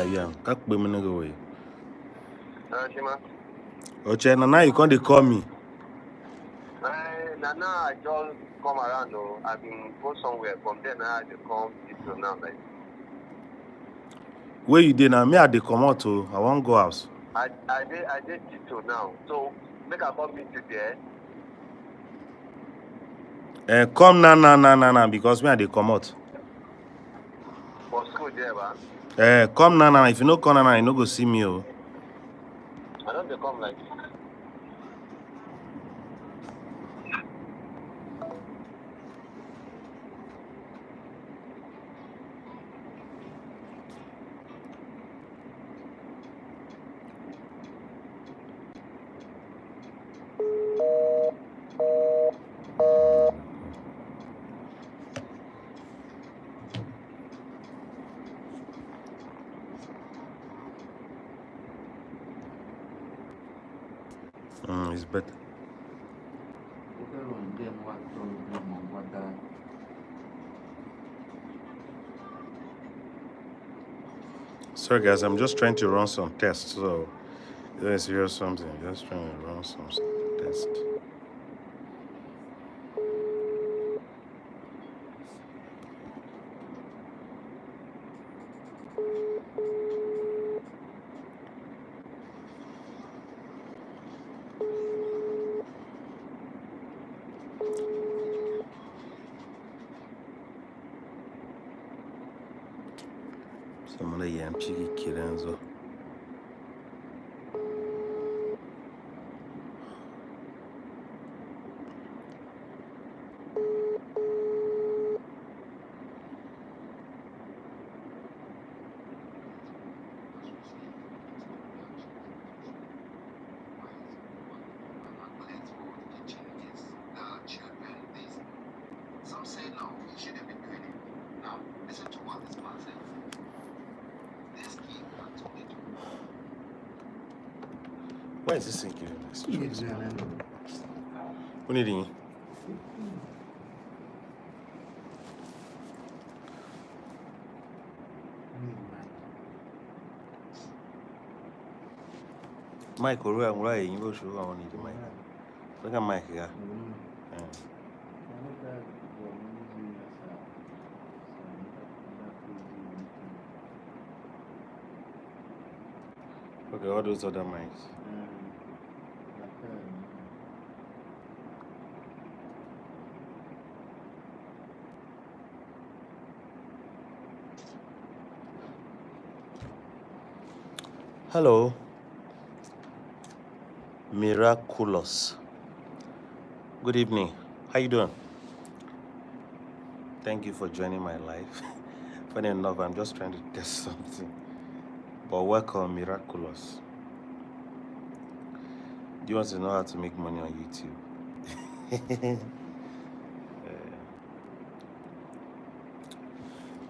yeah. Can't be me go away. Shima. Okay, now you can't call me. Now I just come around. No, I've been go somewhere. From there now I just come to now. Like Where you did now? Me I dey come out to. I won't go house. I did Tito now. So make I come meet you there. Come now, because me I dey come out. For school there, man. Come now. If you no come now, you no go see me. Oh. I don't dey come like. It's better. Sorry guys, I'm just trying to run some tests. So let's hear something. Just trying to run some tests. Some of the young cheeky kids. Why is this sinking? What are you? Mike, or I'm right, you go show I need the mic. Look at Mike here. Okay, all those other mics. Hello. Miraculous. Good evening. How you doing? Thank you for joining my live. Funny enough, I'm just trying to test something. But welcome, Miraculous. Do you want to know how to make money on YouTube?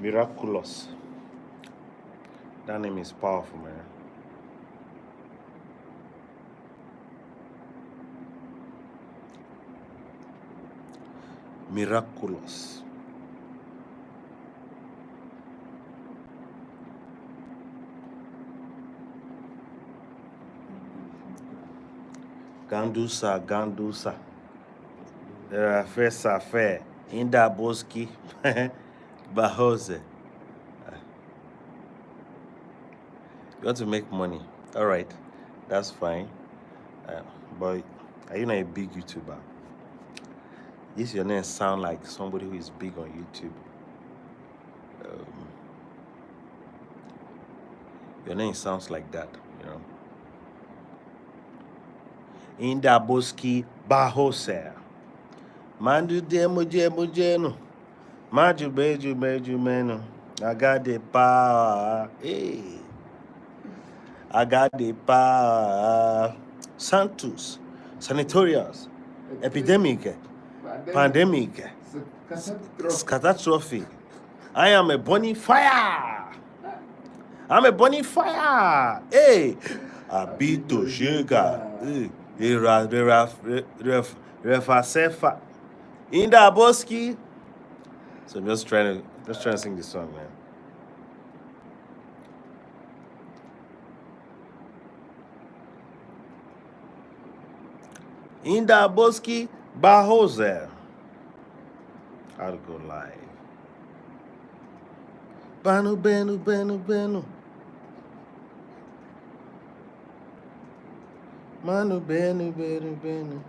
Miraculous. That name is powerful, man. Miraculous. Gandusa. First affair. Inda Boski. Bahose. You want to make money. All right. That's fine. But are you not a big YouTuber? This your name sound like somebody who is big on YouTube. Your name sounds like that, you know. Inda Boski Bahose. Mandu de mujeno. Maju beju meno. I got the power. Hey. I got the power. Santos. Sanatorials. Epidemic. Pandemic. Catastrophe. I am a burning fire. I'm a burning fire. Hey. Abito Shega. Refa. Inda Boski. So I'm just trying to sing this song, man. In the Boski Bahoser. I'll go live. Banu, Benu, Benu, Benu. Manu, Benu, Benu, Benu.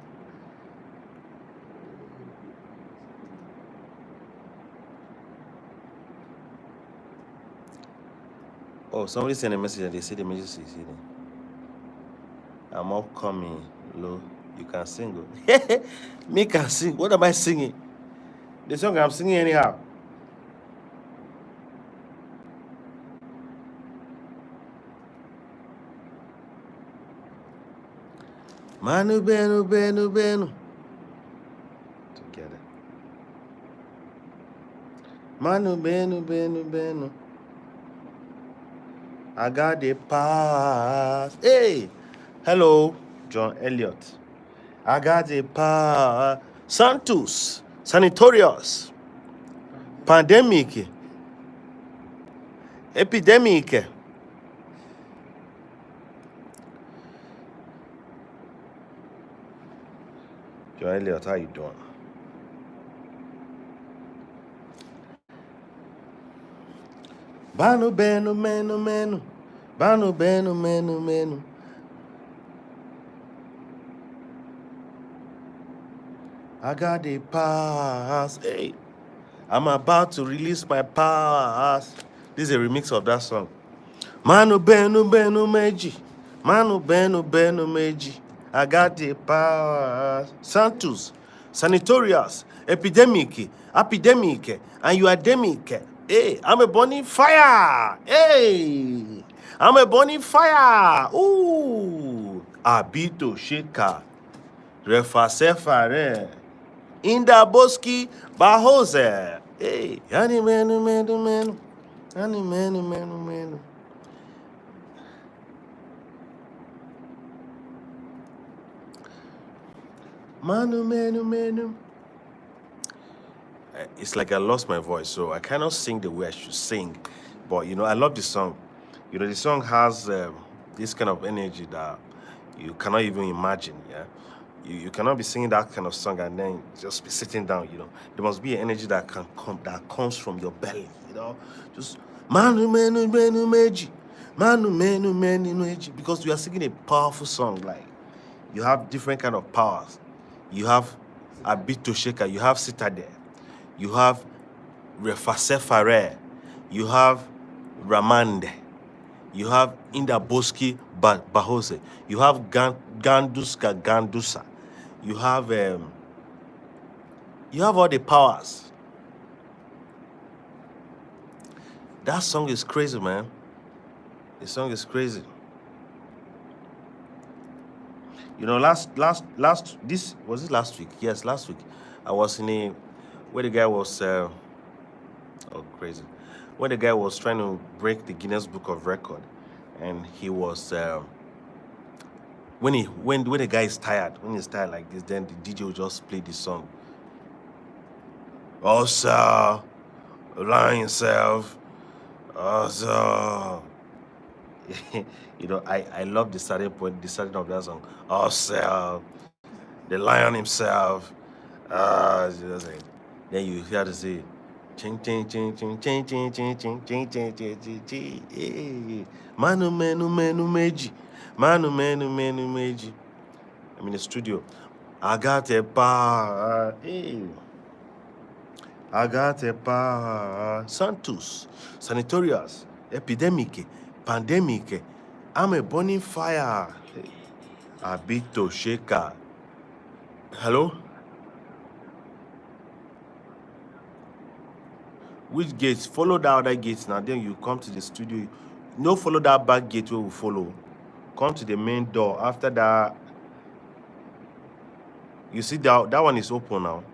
Oh, somebody sent a message and they said the message is hidden. I'm upcoming, low. You can sing. Me can sing. What am I singing? The song I'm singing anyhow. Manu, Benu, Benu, Benu. Together. Manu, Benu, Benu, Benu. I got the pass. Hey, hello, John Elliott. I got the pass. Santos, Sanitorius, Pandemic, Epidemic. John Elliott, how you doing? Banu, Benu, Menu, Menu. Banu, Benu, Menu, Menu. I got the pass. Hey, I'm about to release my pass. This is a remix of that song. Manu, Benu, Benu, Meji. Manu, Benu, Benu, Meji. I got the pass. Santos, Sanitorius, Epidemic, and you are demic. Hey, I'm a burning fire. Hey, I'm a burning fire. Ooh, Abito Sheka. Refa Sefare. Inda Boski Bahose. Hey, yani menu, menu, menu. Yani menu, menu, menu. Manu, menu, menu. It's like I lost my voice, so I cannot sing the way I should sing. But you know, I love the song. You know, the song has this kind of energy that you cannot even imagine. Yeah, you cannot be singing that kind of song and then just be sitting down. You know, there must be an energy that comes from your belly. You know, just manu, menu, menu, meji, manu, menu, menu, meji, because you are singing a powerful song. Like you have different kind of powers. You have Abito Shaker, you have Citadel, you have Refasefare, you have Ramande, you have Indaboski Bahose, you have Ganduska Gandusa, you have all the powers. That song is crazy, man. The song is crazy. You know, this was it last week? Yes, last week. I was in a where the guy was oh crazy. Where the guy was trying to break the Guinness Book of Record, and he was when the guy is tired, when he's tired like this, then the DJ will just play the song. Also, align yourself. Also, you know, I love the starting point, the starting of that song. Also, the lion himself. Then you hear to say, ching ching ching ching ching ching ching ching ching ching ching ching. Manu menu menu meji, manu menu menu meji. I'm in the studio. I got a bar. I got a bar. Santos, Sanitorius, Epidemic, Pandemic. I'm a burning fire. Abito Shaker. Hello? Which gates? Follow the other gates now. Then you come to the studio. No, follow that back gate where we follow. Come to the main door. After that, you see that one is open now.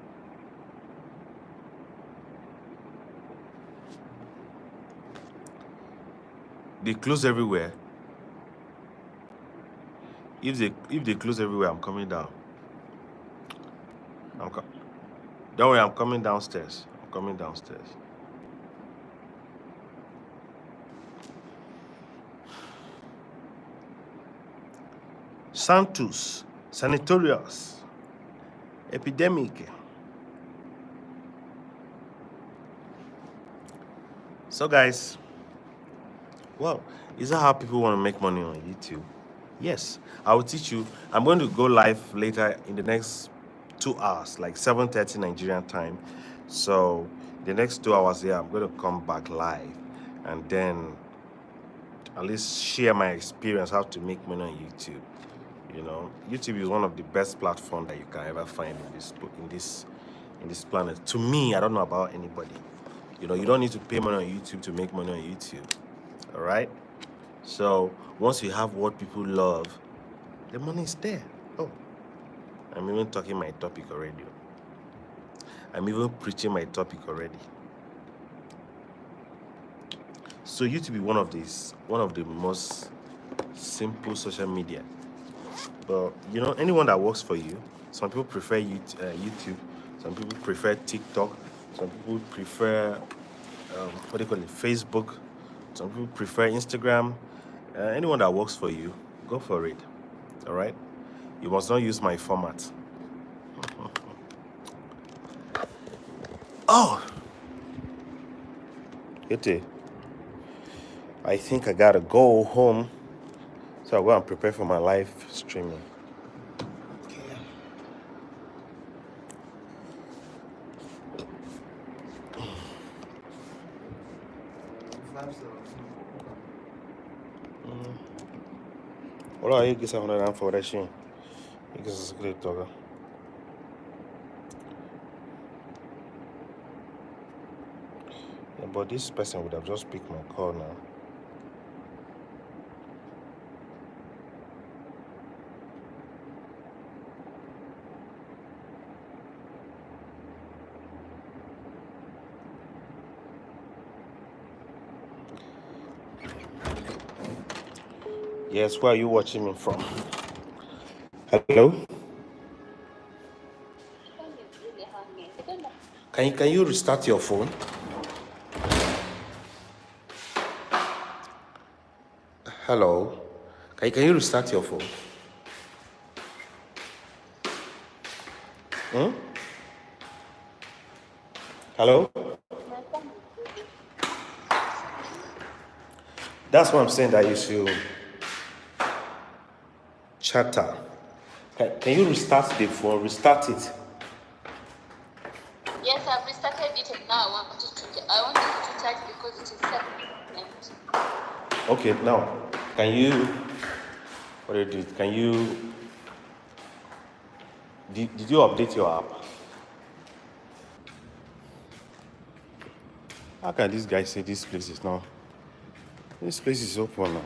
They close everywhere. If they close everywhere, I'm coming down. Don't worry, I'm coming downstairs. I'm coming downstairs. Santos, Sanitorius, epidemic. So guys, well, is that how people want to make money on YouTube? Yes, I will teach you. I'm going to go live later in the next 2 hours, like 7:30 Nigerian time. So the next 2 hours here, I'm going to come back live and then at least share my experience how to make money on YouTube. You know, YouTube is one of the best platforms that you can ever find in this planet. To me, I don't know about anybody. You know, you don't need to pay money on YouTube to make money on YouTube. All right. So once you have what people love, the money is there. Oh, I'm even talking my topic already. I'm even preaching my topic already. So YouTube is one of the most simple social media. But you know, anyone that works for you, some people prefer YouTube, some people prefer TikTok, some people prefer what do you call it, Facebook, some people prefer Instagram. Anyone that works for you, go for it. All right. You must not use my format. Oh, Ete, I think I gotta go home. So I'll go and prepare for my live streaming. Olha aí que essa hora for that shit. You can secret talker. Yeah, but this person would have just picked my call now. Yes, where are you watching me from? Hello? Can you restart your phone? Hello? Can you restart your phone? Hello? That's what I'm saying, that you should chatter. Can you restart the phone? Restart it. Yes, I've restarted it and now I want it to charge because it is 7%. Okay, now can you what do you do? Can you did you update your app? How can this guy say this place is now? This place is open now.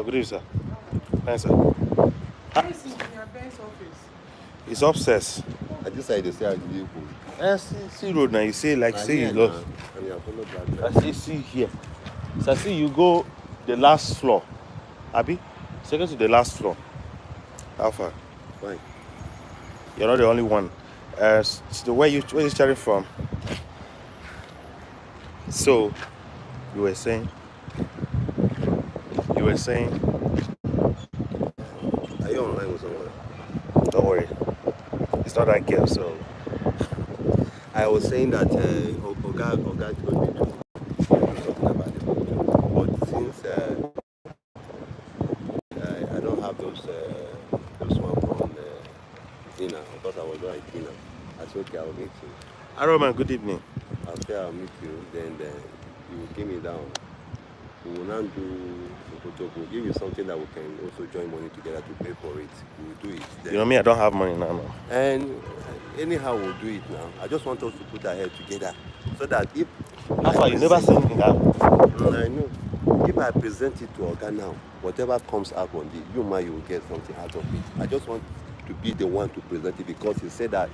Good evening, sir. Thanks, sir. This is in your best office. It's upstairs. I decided to say I give you See road now. You say like say you go. I see here. So I see you go the last floor. Abi, second to the last floor. How far? Fine. You're not the only one. Where you starting from? So, you were saying. Are you online with someone? Don't worry. It's not that girl. So I was saying that Oga told me to do something about it. But since I don't have those one from dinner, because I was going to dinner, I said, okay, I'll meet you. Aroman, good evening. I'll say I'll meet you, then you will give me down. We will now do we'll give you something that we can also join money together to pay for it. We will do it. Then. You know me, I don't have money now. And anyhow, we'll do it now. I just want us to put our head together so that if how far you never seen anything that? I know. If I present it to Oga now, whatever comes out on you will get something out of it. I just want to be the one to present it because he said that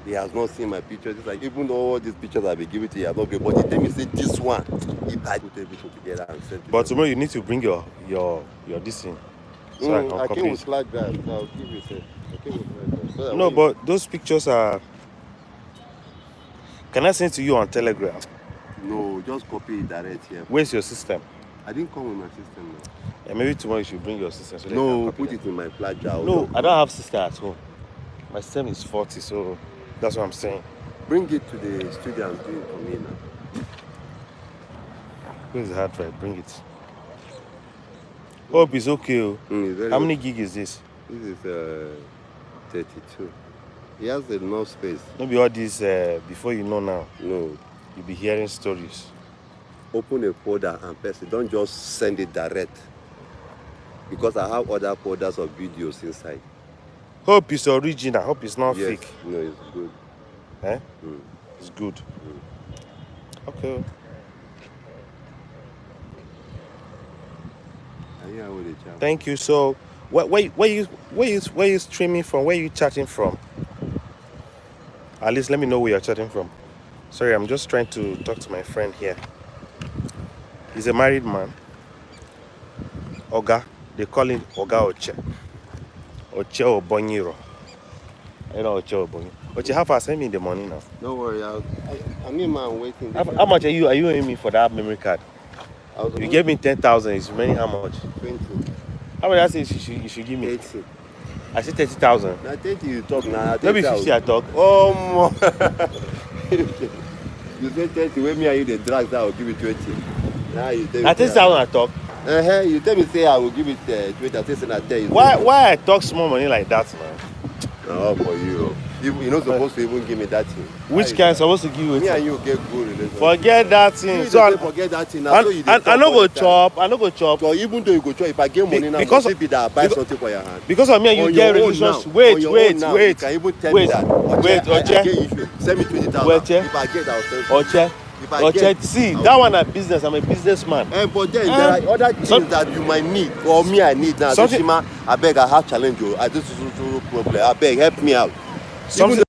he has not seen my pictures. It's like even all these pictures I've been giving to you, he has not been. But he tell me say this one, if I put everything together and send it. But tomorrow you need to bring your this thing. So I can I copy came with it. flash drive. So I'll give you a set. I came with flash drive. So that No, when but those pictures are. Can I send to you on Telegram? no, just copy it direct here. Where's your system? I didn't come with my system now. Yeah, maybe tomorrow you should bring your system. So that you No, can copy put them. it in my flash drive. No, I don't have system at home. My system is 40, so that's what I'm saying. Bring it to the studio and do it for me now. Where's the hard drive? Bring it. Hope it's okay. Oh. It's very How many gig is this? This is 32. He has enough space. Maybe all this before you know now, No. you'll be hearing stories. Open a folder and paste it. Don't just send it direct. Because I have other folders of videos inside. Hope it's original. Hope it's not Yes. fake. No, it's good. Eh? It's good. Okay. Yeah, with the chat. Thank you. So, where you streaming from? Where you chatting from? At least let me know where you're chatting from. Sorry, I'm just trying to talk to my friend here. He's a married man. Oga. They call him Oga Oche. Oche Obonyiro. I know Oche Obonyiro. Oche, how far? Send me the money now. Don't worry, I mean, man, waiting. How much are you owing me for that memory card? You gave me 10,000. It's remaining how much? 20. How much I say you should give me? 80. I said 30,000. Now 30 you talk now. Maybe 50 I talk. Oh, you say 30, when me and you the drugs, I will give you 20. Now you tell me. I 30,000 I talk. You tell me say I will give it 20. I say I tell you. Why I talk small money like that, man? No, for you. You're not supposed to even give me that thing. Which kind supposed to give you? Me and you get good relationship. Forget that thing. So I forget that thing. Now, so you I no go chop. I no go chop. So even though you go chop, if I get money now, because must be that I buy something for your hand. Because of me and you get relationship. Wait. You can even tell me that. Oche. Send me 20,000. Oche. If I get, I'll send you. Oche. Oche. See, that one a business. I'm a businessman. But then there are other things that you might need, or me I need now. So Shima, I beg, I have challenge you. This is problem. I beg, help me out. Something